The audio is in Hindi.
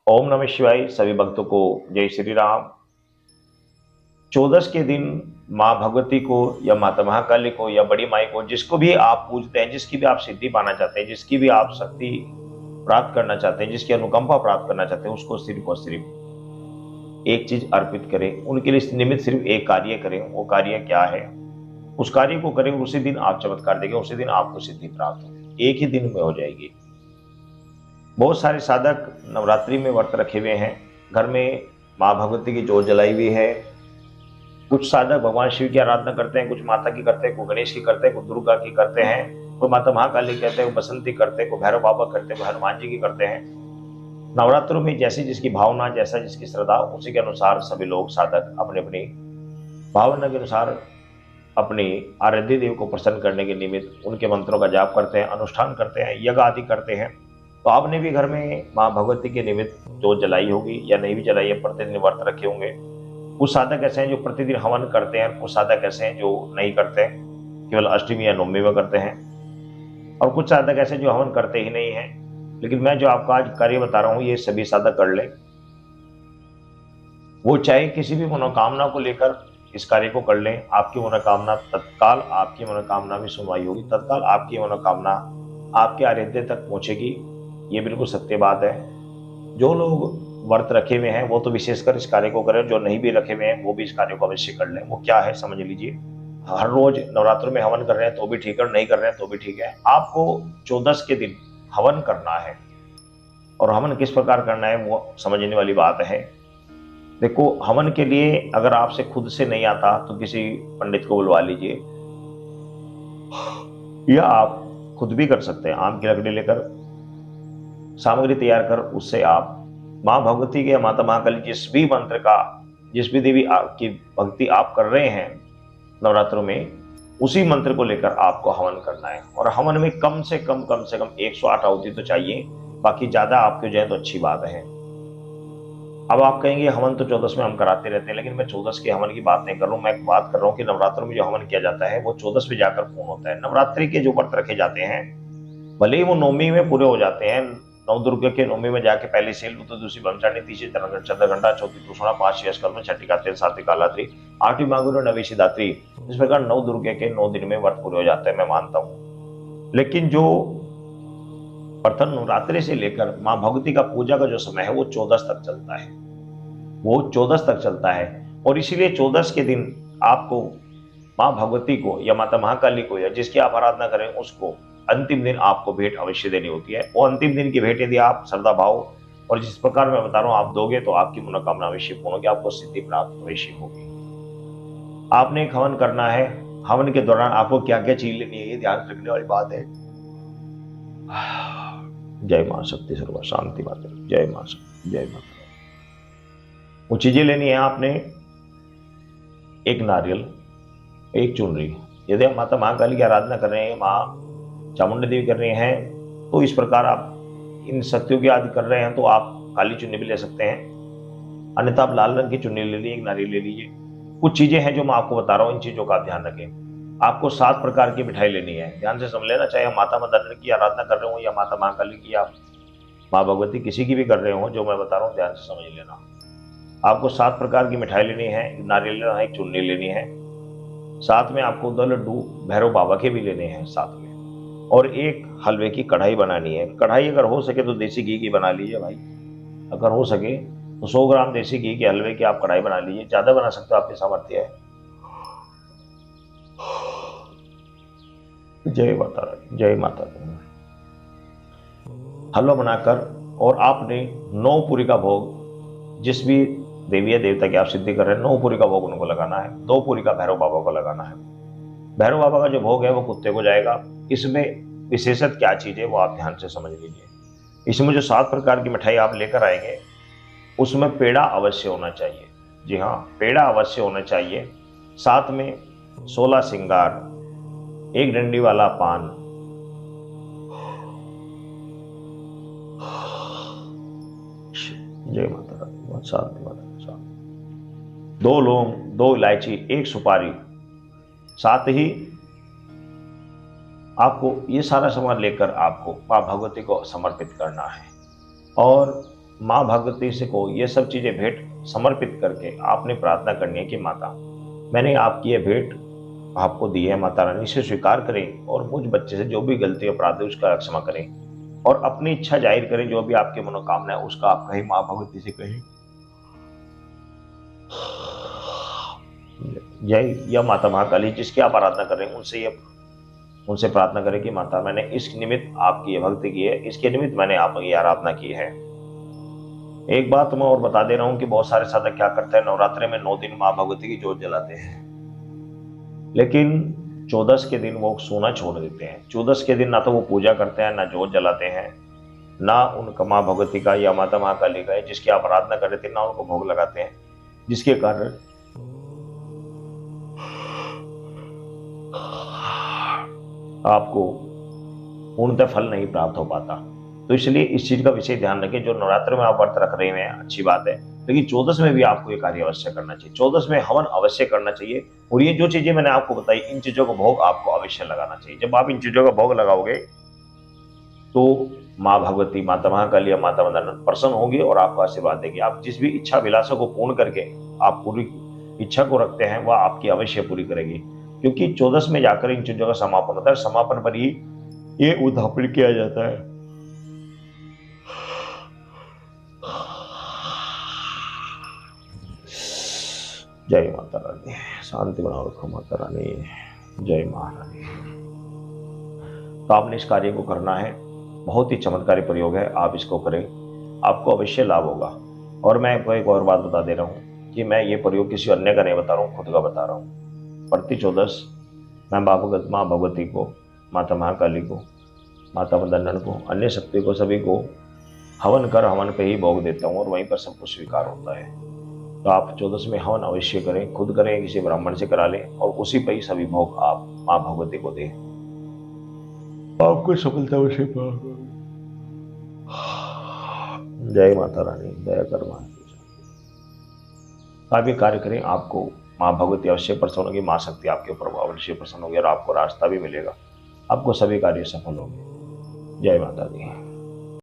ओम नमः शिवाय। सभी भक्तों को जय श्री राम। चौदस के दिन माँ भगवती को या माता महाकाली को या बड़ी माई को, जिसको भी आप पूजते हैं, जिसकी भी आप सिद्धि पाना चाहते हैं, जिसकी भी आप शक्ति प्राप्त करना चाहते हैं, जिसकी अनुकंपा प्राप्त करना चाहते हैं, उसको सिर्फ और सिर्फ एक चीज अर्पित करें। उनके लिए निमित्त सिर्फ एक कार्य करें। वो कार्य क्या है, उस कार्य को करें। उसी दिन आप चमत्कार देंगे, उसी दिन आपको सिद्धि प्राप्त होगी, एक ही दिन में हो जाएगी। बहुत सारे साधक नवरात्रि में व्रत रखे हुए हैं, घर में माँ भगवती की जोत जलाई हुई है। कुछ साधक भगवान शिव की आराधना करते हैं, कुछ माता की करते हैं, कोई गणेश की करते हैं, कोई दुर्गा की करते हैं, कोई माता महाकाली कहते हैं, कोई बसंती करते हैं, कोई भैरव बाबा करते हैं, कोई हनुमान जी की करते हैं। नवरात्रों में जैसी जिसकी भावना, जैसा जिसकी श्रद्धा, उसी के अनुसार सभी लोग साधक अपनी अपनी भावना के अनुसार अपनी आराध्य देव को प्रसन्न करने के निमित्त उनके मंत्रों का जाप करते हैं, अनुष्ठान करते हैं, यज्ञ आदि करते हैं। तो आपने भी घर में माँ भगवती के निमित्त जोत जलाई होगी या नहीं भी जलाई है, प्रतिदिन व्रत रखे होंगे। कुछ साधक ऐसे हैं जो प्रतिदिन हवन करते हैं, कुछ साधक ऐसे हैं जो नहीं करते, केवल अष्टमी या नवमी में करते हैं, और कुछ साधक ऐसे जो हवन करते ही नहीं हैं। लेकिन मैं जो आपका आज कार्य बता रहा हूं, ये सभी साधक कर लें। वो चाहे किसी भी मनोकामना को लेकर इस कार्य को कर लें, आपकी मनोकामना तत्काल, आपकी मनोकामना में सुनवाई होगी, तत्काल आपकी मनोकामना आपके आराध्य तक पहुंचेगी। ये बिल्कुल सत्य बात है। जो लोग व्रत रखे हुए हैं वो तो विशेषकर इस कार्य को करें, जो नहीं भी रखे हुए हैं वो भी इस कार्य को अवश्य कर लें। वो क्या है समझ लीजिए। हर रोज नवरात्र में हवन कर रहे हैं तो भी ठीक है, नहीं कर रहे हैं तो भी ठीक है। आपको 14 के दिन हवन करना है, और हवन किस प्रकार करना है वो समझने वाली बात है। देखो, हवन के लिए अगर आपसे खुद से नहीं आता तो किसी पंडित को बुलवा लीजिए, या आप खुद भी कर सकते हैं। आम की लकड़ी लेकर सामग्री तैयार कर उससे आप माँ भगवती के या माता महाकाली जिस भी मंत्र का, जिस भी देवी की भक्ति आप कर रहे हैं नवरात्रों में, उसी मंत्र को लेकर आपको हवन करना है। और हवन में कम से कम 108 आहुति तो चाहिए, बाकी ज्यादा आपके हो जाए तो अच्छी बात है। अब आप कहेंगे हवन तो 14 में हम कराते रहते हैं, लेकिन मैं 14 के हवन की बात नहीं कर रहा हूँ। मैं बात कर रहा हूँ कि नवरात्रों में जो हवन किया जाता है वो 14 में जाकर पूर्ण होता है। नवरात्रि के जो व्रत रखे जाते हैं, भले ही वो नवमी में पूरे हो जाते हैं, नौ दुर्गा के नवमी में जाके पहली सेल, तो दूसरी ब्रह्मचारिणी, तीसरी चंद्रघंटा, चौथी तुषणा, पांचवी अस्कल्म, छठी कात्यायन, सातवीं कालात्री, आठवीं मांगुर, नवी शिवरात्रि। इस प्रकार 9 दुर्गे के 9 दिन में व्रत पूरे हो जाते हैं, मैं मानता हूँ। लेकिन जो प्रथम नवरात्रि से लेकर माँ भगवती का पूजा का जो समय है वो 14 तक चलता है, वो 14 तक चलता है। और इसीलिए 14 के दिन आपको माँ भगवती को या माता महाकाली को या जिसकी आप आराधना करें उसको अंतिम दिन आपको भेंट अवश्य देनी होती है। वो अंतिम दिन की भेंट यदि आप श्रद्धा भाव और जिस प्रकार मैं बता रहा हूँ आप दोगे तो आपकी मनोकामना अवश्य पूर्ण होगी, आपको सिद्धि प्राप्त अवश्य होगी। आपने एक हवन करना है। हवन के दौरान आपको क्या क्या चीज लेनी है ये ध्यान रखने वाली बात है। जय मां शक्ति सर्व शांति माता, जय मां शक्ति, जय माता। वो चीजें लेनी है आपने, एक नारियल, एक चुनरी। यदि आप माता महाकाली की आराधना कर रहे हैं, माँ चामुंडा देवी कर रहे हैं, तो इस प्रकार आप इन शक्तियों की आदि कर रहे हैं तो आप काली चुन्नी भी ले सकते हैं, अन्यथा आप लाल रंग की चुन्नी ले लीजिए, एक नारियल ले लीजिए। कुछ चीजें हैं जो मैं आपको बता रहा हूँ, इन चीजों का ध्यान रखें। आपको 7 प्रकार की मिठाई लेनी है, ध्यान से समझ लेना। चाहे आप माता मदन की आराधना कर रहे हो या माता महाकाली की या माँ भगवती किसी की भी कर रहे हो, जो मैं बता रहा हूँ ध्यान से समझ लेना। आपको 7 प्रकार की मिठाई लेनी है, एक नारियल लेना है, एक चुन्नी लेनी है, साथ में आपको 2 लड्डू भैरव बाबा के भी लेने हैं साथ में, और एक हलवे की कढ़ाई बनानी है। कढ़ाई अगर हो सके तो देसी घी की बना लीजिए भाई, अगर हो सके तो 100 ग्राम देसी घी के हलवे की आप कढ़ाई बना लीजिए, ज्यादा बना सकते हो, आपकी सामर्थ्य है। जय माता रानी, जय माता रानी। हलवा बनाकर और आपने 9 पूरी का भोग, जिस भी देवी या देवता की आप सिद्धि कर रहे हैं, 9 पूरी का भोग उनको लगाना है। 2 पूरी का भैरव बाबा को लगाना है। भैरव बाबा का जो भोग है वो कुत्ते को जाएगा। इसमें विशेषत क्या चीज है वो आप ध्यान से समझ लीजिए। इसमें जो 7 प्रकार की मिठाई आप लेकर आएंगे उसमें पेड़ा अवश्य होना चाहिए। जी हाँ, पेड़ा अवश्य होना चाहिए। साथ में 16 श्रृंगार, एक डंडी वाला पान, जय माता रानी, शांति माता, 2 लौंग, 2 इलायची, 1 सुपारी। साथ ही आपको ये सारा सामान लेकर आपको माँ भगवती को समर्पित करना है। और माँ भगवती से को ये सब चीजें भेंट समर्पित करके आपने प्रार्थना करनी है कि माता, मैंने आपकी ये भेंट आपको दी है, माता रानी से स्वीकार करें और मुझ बच्चे से जो भी गलती अपराध है उसका क्षमा करें, और अपनी इच्छा जाहिर करें, जो भी आपकी मनोकामना है उसका आप कहें, माँ भगवती से कहें। जय या माता महाकाली, जिसकी आप आराधना कर रहे हैं उनसे प्रार्थना करें कि माता, मैंने इस निमित्त आपकी ये भक्ति की है, इसके निमित्त मैंने आपकी आराधना की है। एक बात मैं और बता दे रहा हूं कि बहुत सारे साधक क्या करते हैं, नवरात्रि में 9 दिन माँ भगवती की जोत जलाते हैं, लेकिन 14 के दिन वो सोना छोड़ देते हैं। 14 के दिन ना तो वो पूजा करते हैं, ना जोत जलाते हैं, ना उनका माँ भगवती का या माता महाकाली का है जिसकी आप आराधना कर रहे थे, ना उनको भोग लगाते हैं, जिसके कारण आपको पूर्णतः फल नहीं प्राप्त हो पाता। तो इसलिए इस चीज का विशेष ध्यान रखें। जो नवरात्र में आप व्रत रख रहे हैं अच्छी बात है, लेकिन 14 में भी आपको ये कार्य अवश्य करना चाहिए। 14 में हवन अवश्य करना चाहिए, और ये जो चीजें मैंने आपको बताई, इन चीजों का भोग आपको अवश्य लगाना चाहिए। जब आप इन चीजों का भोग लगाओगे तो माँ भगवती, माता महाकाली या माता मदन प्रसन्न होंगी और आपको आशीर्वाद देगी। आप जिस भी इच्छा विलासों को पूर्ण करके आप पूरी इच्छा को रखते हैं, वह आपकी अवश्य पूरी करेगी, क्योंकि 14 में जाकर इन चीजों का समापन होता है। समापन पर ही ये उद्यापन किया जाता है। जय माता रानी, शांति बनाओ रखो माता रानी, जय महारानी। तो आपने इस कार्य को करना है, बहुत ही चमत्कारी प्रयोग है, आप इसको करें, आपको अवश्य लाभ होगा। और मैं आपको एक और बात बता दे रहा हूँ कि मैं ये प्रयोग किसी अन्य का नहीं बता रहा हूँ, खुद का बता रहा हूँ। प्रति 14 मैं माँ भगवती को, माता महाकाली को, माता मदन को, अन्य शक्ति को, सभी को हवन कर हवन पे ही भोग देता हूँ और वहीं पर सब कुछ स्वीकार होता है। तो आप 14 में हवन अवश्य करें, खुद करें, किसी ब्राह्मण से करा लें, और उसी पर ही सभी भोग आप माँ भगवती को दें, आपको सफलता अवश्य पाओगे। जय माता रानी, दया कर माँ। आप ये कार्य करें, आपको माँ भगवती अवश्य प्रसन्न होगी, माँ शक्ति आपके ऊपर अवश्य प्रसन्न होगी और आपको रास्ता भी मिलेगा, आपको सभी कार्य सफल होंगे। जय माता दी।